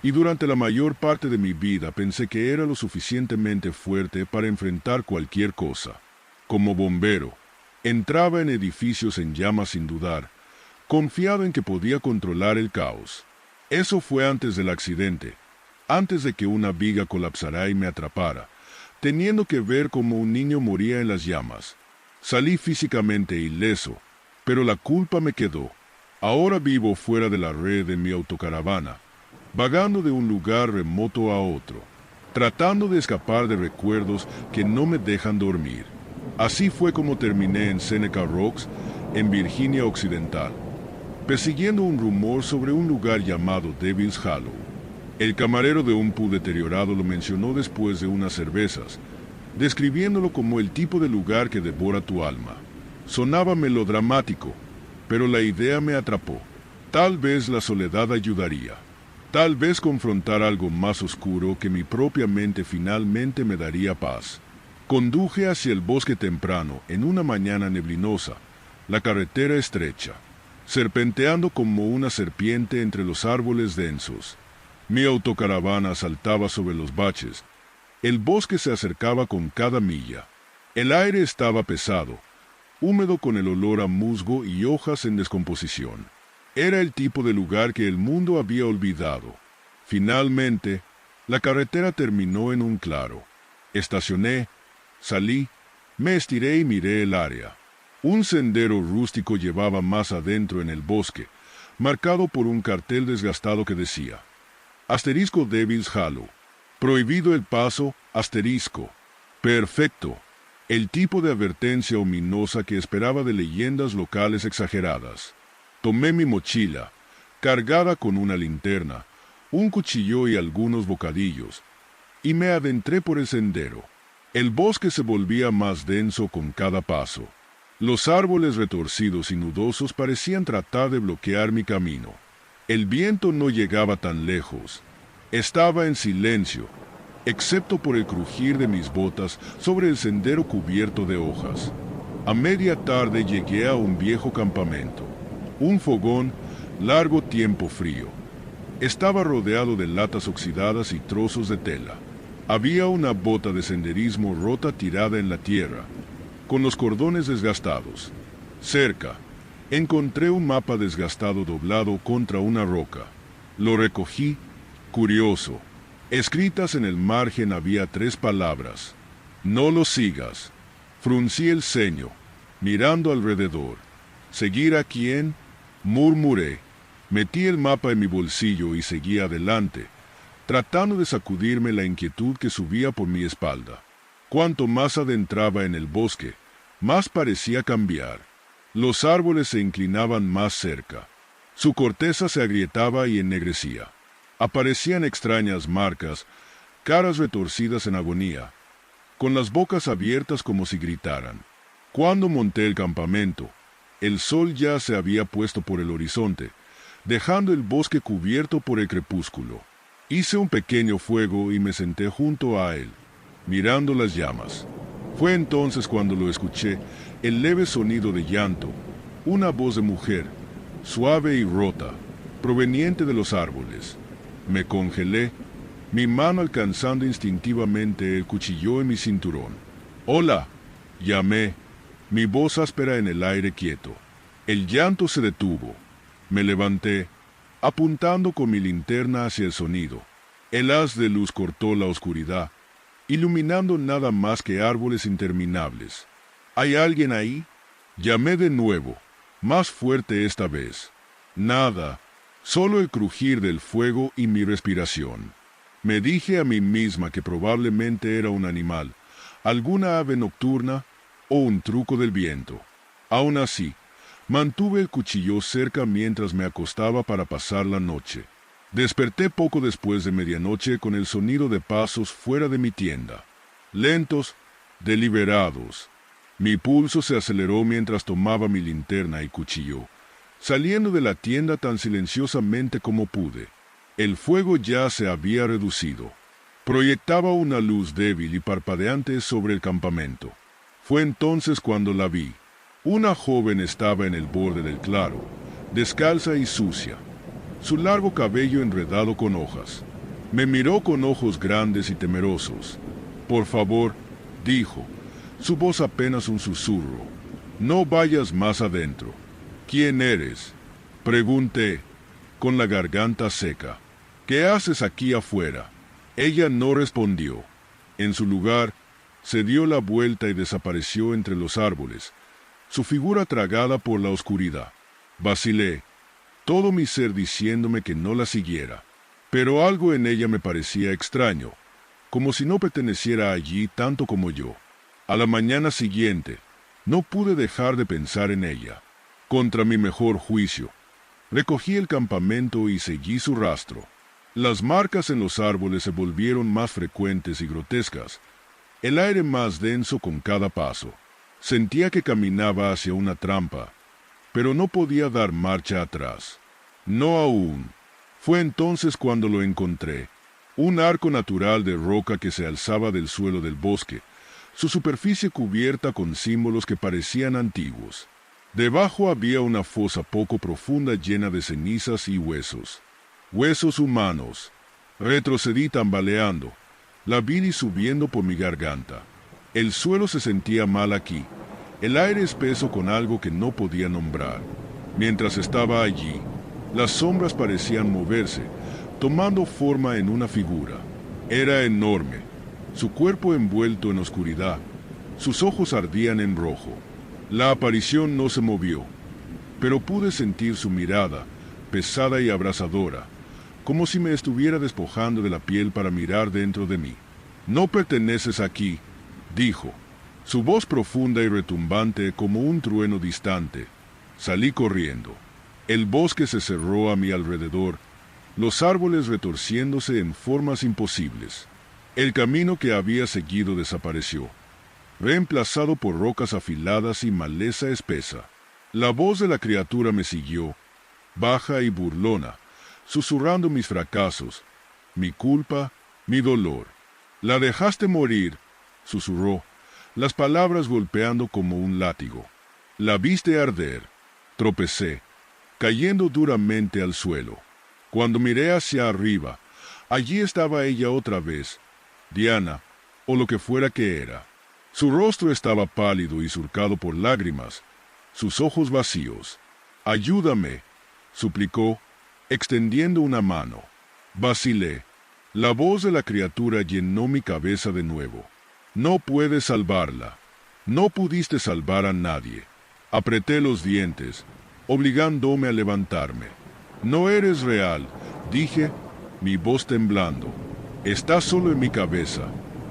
y durante la mayor parte de mi vida pensé que era lo suficientemente fuerte para enfrentar cualquier cosa. Como bombero, entraba en edificios en llamas sin dudar, confiado en que podía controlar el caos. Eso fue antes del accidente, antes de que una viga colapsara y me atrapara, teniendo que ver cómo un niño moría en las llamas. Salí físicamente ileso, pero la culpa me quedó. Ahora vivo fuera de la red de mi autocaravana, vagando de un lugar remoto a otro, tratando de escapar de recuerdos que no me dejan dormir. Así fue como terminé en Seneca Rocks, en Virginia Occidental, persiguiendo un rumor sobre un lugar llamado Devil's Hollow. El camarero de un pub deteriorado lo mencionó después de unas cervezas, describiéndolo como el tipo de lugar que devora tu alma. Sonaba melodramático, pero la idea me atrapó. Tal vez la soledad ayudaría. Tal vez confrontar algo más oscuro que mi propia mente finalmente me daría paz. Conduje hacia el bosque temprano, en una mañana neblinosa, la carretera estrecha, serpenteando como una serpiente entre los árboles densos. Mi autocaravana saltaba sobre los baches. El bosque se acercaba con cada milla. El aire estaba pesado, húmedo con el olor a musgo y hojas en descomposición. Era el tipo de lugar que el mundo había olvidado. Finalmente, la carretera terminó en un claro. Estacioné, salí, me estiré y miré el área. Un sendero rústico llevaba más adentro en el bosque, marcado por un cartel desgastado que decía: asterisco Devil's Hollow. Prohibido el paso, asterisco. Perfecto. El tipo de advertencia ominosa que esperaba de leyendas locales exageradas. Tomé mi mochila, cargada con una linterna, un cuchillo y algunos bocadillos, y me adentré por el sendero. El bosque se volvía más denso con cada paso. Los árboles retorcidos y nudosos parecían tratar de bloquear mi camino. El viento no llegaba tan lejos. Estaba en silencio, excepto por el crujir de mis botas sobre el sendero cubierto de hojas. A media tarde llegué a un viejo campamento. Un fogón, largo tiempo frío. Estaba rodeado de latas oxidadas y trozos de tela. Había una bota de senderismo rota tirada en la tierra, con los cordones desgastados. Cerca, encontré un mapa desgastado doblado contra una roca. Lo recogí, curioso. Escritas en el margen había 3 palabras: no lo sigas. Fruncí el ceño, mirando alrededor. ¿Seguir a quién? Murmuré. Metí el mapa en mi bolsillo y seguí adelante, tratando de sacudirme la inquietud que subía por mi espalda. Cuanto más adentraba en el bosque, más parecía cambiar. Los árboles se inclinaban más cerca. Su corteza se agrietaba y ennegrecía. Aparecían extrañas marcas, caras retorcidas en agonía, con las bocas abiertas como si gritaran. Cuando monté el campamento, el sol ya se había puesto por el horizonte, dejando el bosque cubierto por el crepúsculo. Hice un pequeño fuego y me senté junto a él, mirando las llamas. Fue entonces cuando lo escuché, el leve sonido de llanto, una voz de mujer, suave y rota, proveniente de los árboles. Me congelé, mi mano alcanzando instintivamente el cuchillo en mi cinturón. «¡Hola!», llamé, mi voz áspera en el aire quieto. El llanto se detuvo. Me levanté, apuntando con mi linterna hacia el sonido. El haz de luz cortó la oscuridad, iluminando nada más que árboles interminables. «¿Hay alguien ahí?», llamé de nuevo, más fuerte esta vez. Nada, solo el crujir del fuego y mi respiración. Me dije a mí misma que probablemente era un animal, alguna ave nocturna o un truco del viento. Aún así, mantuve el cuchillo cerca mientras me acostaba para pasar la noche. Desperté poco después de medianoche con el sonido de pasos fuera de mi tienda. Lentos, deliberados. Mi pulso se aceleró mientras tomaba mi linterna y cuchillo, saliendo de la tienda tan silenciosamente como pude. El fuego ya se había reducido. Proyectaba una luz débil y parpadeante sobre el campamento. Fue entonces cuando la vi. Una joven estaba en el borde del claro, descalza y sucia, su largo cabello enredado con hojas. Me miró con ojos grandes y temerosos. «Por favor», dijo, su voz apenas un susurro, «no vayas más adentro». «¿Quién eres?», pregunté, con la garganta seca. «¿Qué haces aquí afuera?». Ella no respondió. En su lugar, se dio la vuelta y desapareció entre los árboles, su figura tragada por la oscuridad. Vacilé, todo mi ser diciéndome que no la siguiera, pero algo en ella me parecía extraño, como si no perteneciera allí tanto como yo. A la mañana siguiente, no pude dejar de pensar en ella. Contra mi mejor juicio, recogí el campamento y seguí su rastro. Las marcas en los árboles se volvieron más frecuentes y grotescas, el aire más denso con cada paso. Sentía que caminaba hacia una trampa, pero no podía dar marcha atrás. No aún. Fue entonces cuando lo encontré, un arco natural de roca que se alzaba del suelo del bosque, su superficie cubierta con símbolos que parecían antiguos. Debajo había una fosa poco profunda llena de cenizas y huesos. Huesos humanos. Retrocedí tambaleando, la bilis subiendo por mi garganta. El suelo se sentía mal aquí, el aire espeso con algo que no podía nombrar. Mientras estaba allí, las sombras parecían moverse, tomando forma en una figura. Era enorme, su cuerpo envuelto en oscuridad, sus ojos ardían en rojo. La aparición no se movió, pero pude sentir su mirada, pesada y abrasadora, como si me estuviera despojando de la piel para mirar dentro de mí. «No perteneces aquí», dijo, su voz profunda y retumbante como un trueno distante. Salí corriendo. El bosque se cerró a mi alrededor, los árboles retorciéndose en formas imposibles. El camino que había seguido desapareció, reemplazado por rocas afiladas y maleza espesa. La voz de la criatura me siguió, baja y burlona, susurrando mis fracasos, mi culpa, mi dolor. «La dejaste morir», susurró, las palabras golpeando como un látigo. «La viste arder». Tropecé, cayendo duramente al suelo. Cuando miré hacia arriba, allí estaba ella otra vez, Diana, o lo que fuera que era. Su rostro estaba pálido y surcado por lágrimas, sus ojos vacíos. «Ayúdame», suplicó, extendiendo una mano. Vacilé. La voz de la criatura llenó mi cabeza de nuevo. «No puedes salvarla. No pudiste salvar a nadie». Apreté los dientes, obligándome a levantarme. «No eres real», dije, mi voz temblando. «Estás solo en mi cabeza».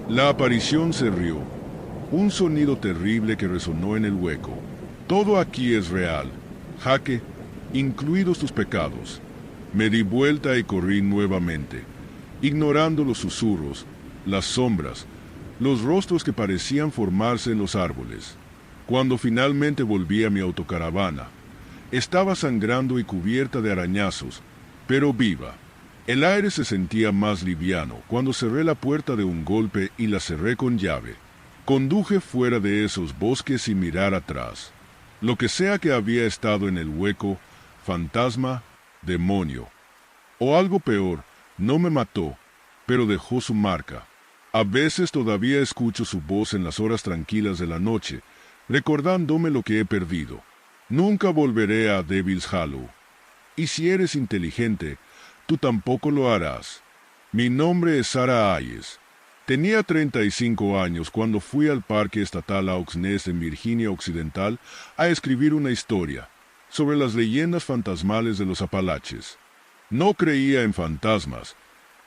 La aparición se rió. Un sonido terrible que resonó en el hueco. «Todo aquí es real, Jaque, incluidos tus pecados». Me di vuelta y corrí nuevamente, ignorando los susurros, las sombras, los rostros que parecían formarse en los árboles. Cuando finalmente volví a mi autocaravana, estaba sangrando y cubierta de arañazos, pero viva. El aire se sentía más liviano cuando cerré la puerta de un golpe y la cerré con llave. Conduje fuera de esos bosques sin mirar atrás. Lo que sea que había estado en el hueco, fantasma, demonio, o algo peor, no me mató, pero dejó su marca. A veces todavía escucho su voz en las horas tranquilas de la noche, recordándome lo que he perdido. Nunca volveré a Devil's Hollow. Y si eres inteligente, tú tampoco lo harás. Mi nombre es Sarah Hayes. Tenía 35 años cuando fui al Parque Estatal Oaks Nest en Virginia Occidental a escribir una historia sobre las leyendas fantasmales de los Apalaches. No creía en fantasmas,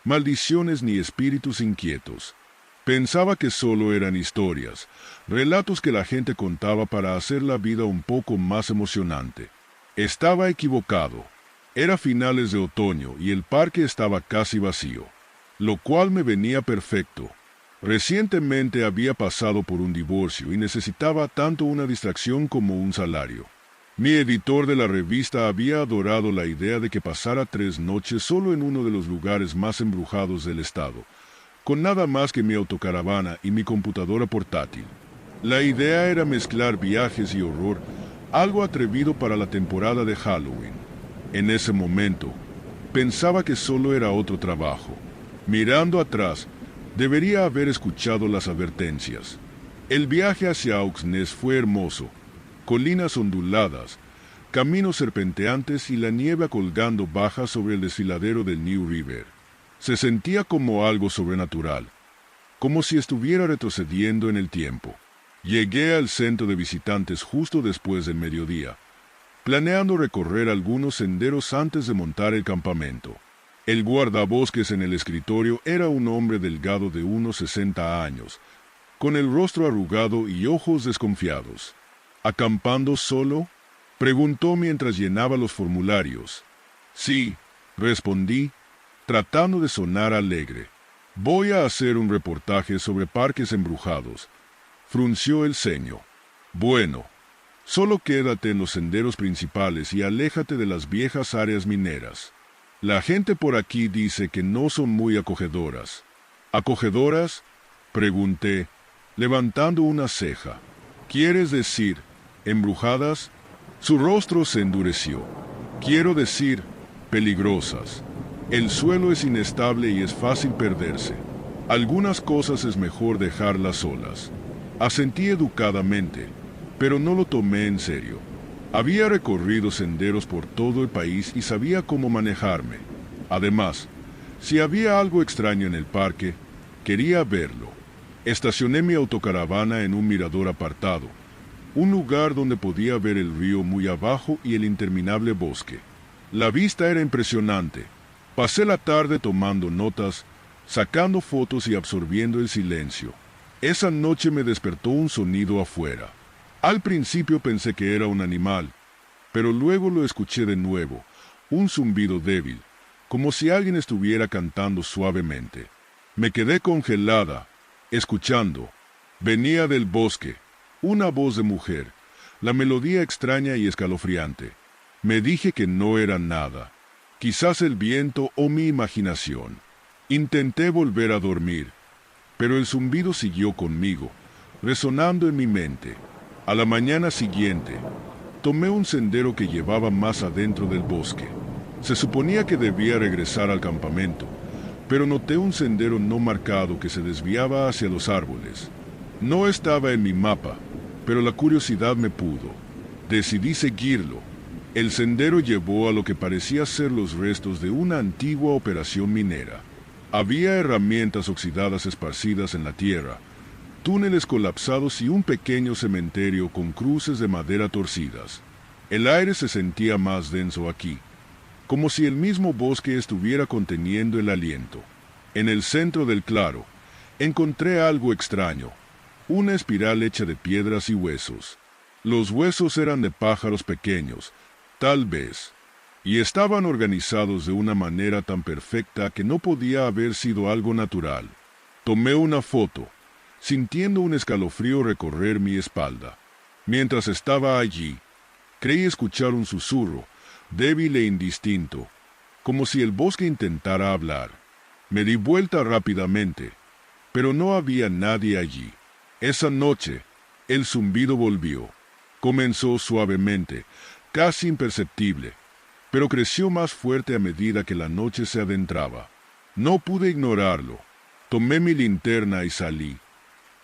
maldiciones ni espíritus inquietos. Pensaba que solo eran historias, relatos que la gente contaba para hacer la vida un poco más emocionante. Estaba equivocado. Era finales de otoño y el parque estaba casi vacío, lo cual me venía perfecto. Recientemente había pasado por un divorcio y necesitaba tanto una distracción como un salario. Mi editor de la revista había adorado la idea de que pasara 3 noches solo en uno de los lugares más embrujados del estado, con nada más que mi autocaravana y mi computadora portátil. La idea era mezclar viajes y horror, algo atrevido para la temporada de Halloween. En ese momento, pensaba que solo era otro trabajo. Mirando atrás, debería haber escuchado las advertencias. El viaje hacia Auxnes fue hermoso. Colinas onduladas, caminos serpenteantes y la nieve colgando baja sobre el desfiladero del New River. Se sentía como algo sobrenatural, como si estuviera retrocediendo en el tiempo. Llegué al centro de visitantes justo después del mediodía, planeando recorrer algunos senderos antes de montar el campamento. El guardabosques en el escritorio era un hombre delgado de unos 60 años, con el rostro arrugado y ojos desconfiados. ¿Acampando solo?, preguntó mientras llenaba los formularios. Sí, respondí, tratando de sonar alegre. Voy a hacer un reportaje sobre parques embrujados. Frunció el ceño. Bueno, solo quédate en los senderos principales y aléjate de las viejas áreas mineras. La gente por aquí dice que no son muy acogedoras. ¿Acogedoras?, pregunté, levantando una ceja. ¿Quieres decir embrujadas? Su rostro se endureció. Quiero decir, peligrosas. El suelo es inestable y es fácil perderse. Algunas cosas es mejor dejarlas solas. Asentí educadamente, pero no lo tomé en serio. Había recorrido senderos por todo el país y sabía cómo manejarme. Además, si había algo extraño en el parque, quería verlo. Estacioné mi autocaravana en un mirador apartado, un lugar donde podía ver el río muy abajo y el interminable bosque. La vista era impresionante. Pasé la tarde tomando notas, sacando fotos y absorbiendo el silencio. Esa noche me despertó un sonido afuera. Al principio pensé que era un animal, pero luego lo escuché de nuevo, un zumbido débil, como si alguien estuviera cantando suavemente. Me quedé congelada, escuchando. Venía del bosque, una voz de mujer, la melodía extraña y escalofriante. Me dije que no era nada, quizás el viento o mi imaginación. Intenté volver a dormir, pero el zumbido siguió conmigo, resonando en mi mente. A la mañana siguiente, tomé un sendero que llevaba más adentro del bosque. Se suponía que debía regresar al campamento, pero noté un sendero no marcado que se desviaba hacia los árboles. No estaba en mi mapa, pero la curiosidad me pudo. Decidí seguirlo. El sendero llevó a lo que parecía ser los restos de una antigua operación minera. Había herramientas oxidadas esparcidas en la tierra, túneles colapsados y un pequeño cementerio con cruces de madera torcidas. El aire se sentía más denso aquí, como si el mismo bosque estuviera conteniendo el aliento. En el centro del claro, encontré algo extraño, una espiral hecha de piedras y huesos. Los huesos eran de pájaros pequeños, tal vez, y estaban organizados de una manera tan perfecta que no podía haber sido algo natural. Tomé una foto, sintiendo un escalofrío recorrer mi espalda. Mientras estaba allí, creí escuchar un susurro, débil e indistinto, como si el bosque intentara hablar. Me di vuelta rápidamente, pero no había nadie allí. Esa noche, el zumbido volvió. Comenzó suavemente, casi imperceptible, pero creció más fuerte a medida que la noche se adentraba. No pude ignorarlo. Tomé mi linterna y salí,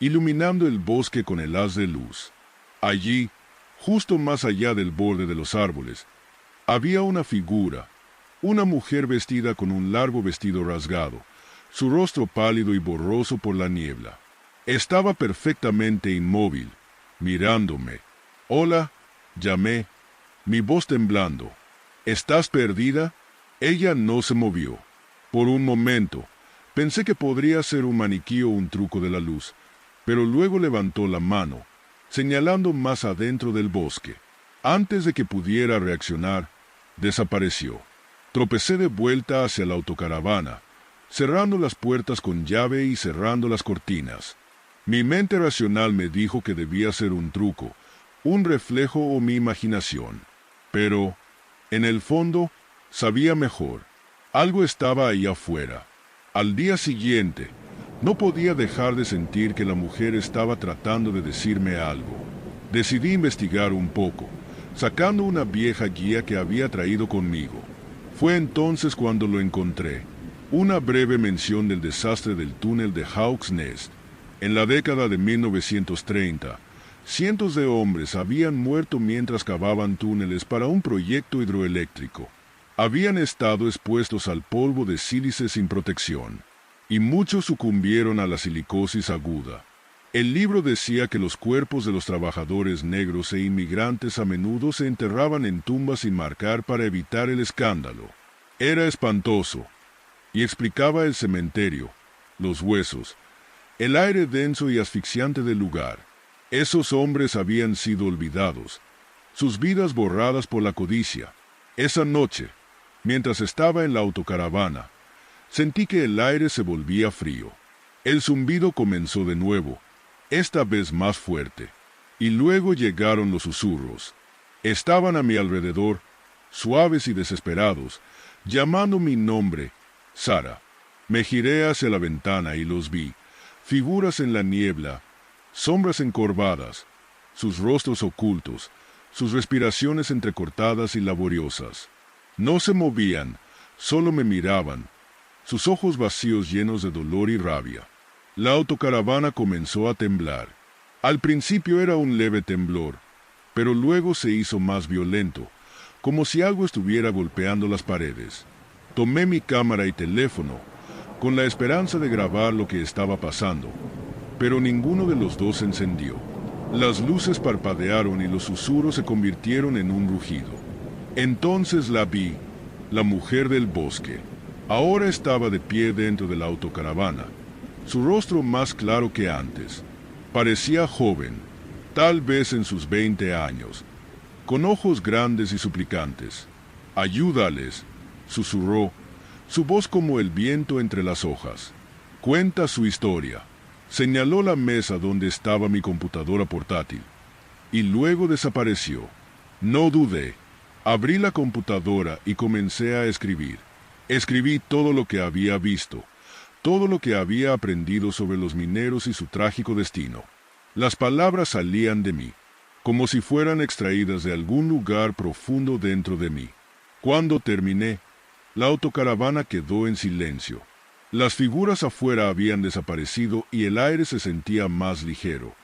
iluminando el bosque con el haz de luz. Allí, justo más allá del borde de los árboles, había una figura, una mujer vestida con un largo vestido rasgado, su rostro pálido y borroso por la niebla. Estaba perfectamente inmóvil, mirándome. «Hola», llamé, mi voz temblando. «¿Estás perdida?» Ella no se movió. Por un momento, pensé que podría ser un maniquí o un truco de la luz, pero luego levantó la mano, señalando más adentro del bosque. Antes de que pudiera reaccionar, desapareció. Tropecé de vuelta hacia la autocaravana, cerrando las puertas con llave y cerrando las cortinas. Mi mente racional me dijo que debía ser un truco, un reflejo o mi imaginación. Pero, en el fondo, sabía mejor. Algo estaba ahí afuera. Al día siguiente, no podía dejar de sentir que la mujer estaba tratando de decirme algo. Decidí investigar un poco, sacando una vieja guía que había traído conmigo. Fue entonces cuando lo encontré. Una breve mención del desastre del túnel de Hawks Nest. En la década de 1930, cientos de hombres habían muerto mientras cavaban túneles para un proyecto hidroeléctrico. Habían estado expuestos al polvo de sílice sin protección, y muchos sucumbieron a la silicosis aguda. El libro decía que los cuerpos de los trabajadores negros e inmigrantes a menudo se enterraban en tumbas sin marcar para evitar el escándalo. Era espantoso, y explicaba el cementerio, los huesos, el aire denso y asfixiante del lugar. Esos hombres habían sido olvidados, sus vidas borradas por la codicia. Esa noche, mientras estaba en la autocaravana, sentí que el aire se volvía frío. El zumbido comenzó de nuevo, esta vez más fuerte, y luego llegaron los susurros. Estaban a mi alrededor, suaves y desesperados, llamando mi nombre, Sara. Me giré hacia la ventana y los vi, figuras en la niebla, sombras encorvadas, sus rostros ocultos, sus respiraciones entrecortadas y laboriosas. No se movían, solo me miraban, sus ojos vacíos llenos de dolor y rabia. La autocaravana comenzó a temblar. Al principio era un leve temblor, pero luego se hizo más violento, como si algo estuviera golpeando las paredes. Tomé mi cámara y teléfono, con la esperanza de grabar lo que estaba pasando, pero ninguno de los dos se encendió. Las luces parpadearon y los susurros se convirtieron en un rugido. Entonces la vi, la mujer del bosque. Ahora estaba de pie dentro de la autocaravana, su rostro más claro que antes. Parecía joven, tal vez en sus 20 años, con ojos grandes y suplicantes. «Ayúdales», susurró, su voz como el viento entre las hojas. «Cuenta su historia». Señaló la mesa donde estaba mi computadora portátil, y luego desapareció. No dudé. Abrí la computadora y comencé a escribir. Escribí todo lo que había visto, todo lo que había aprendido sobre los mineros y su trágico destino. Las palabras salían de mí, como si fueran extraídas de algún lugar profundo dentro de mí. Cuando terminé, la autocaravana quedó en silencio. Las figuras afuera habían desaparecido y el aire se sentía más ligero,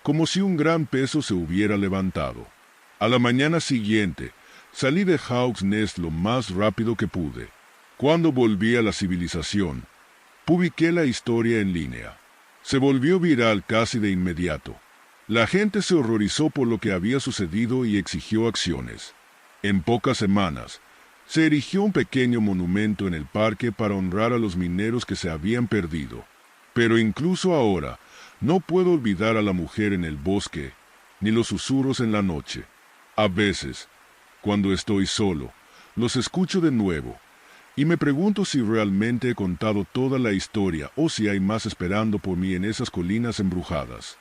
como si un gran peso se hubiera levantado. A la mañana siguiente, salí de Hawks Nest lo más rápido que pude. Cuando volví a la civilización, publiqué la historia en línea. Se volvió viral casi de inmediato. La gente se horrorizó por lo que había sucedido y exigió acciones. En pocas semanas, se erigió un pequeño monumento en el parque para honrar a los mineros que se habían perdido. Pero incluso ahora, no puedo olvidar a la mujer en el bosque, ni los susurros en la noche. A veces, cuando estoy solo, los escucho de nuevo, y me pregunto si realmente he contado toda la historia o si hay más esperando por mí en esas colinas embrujadas.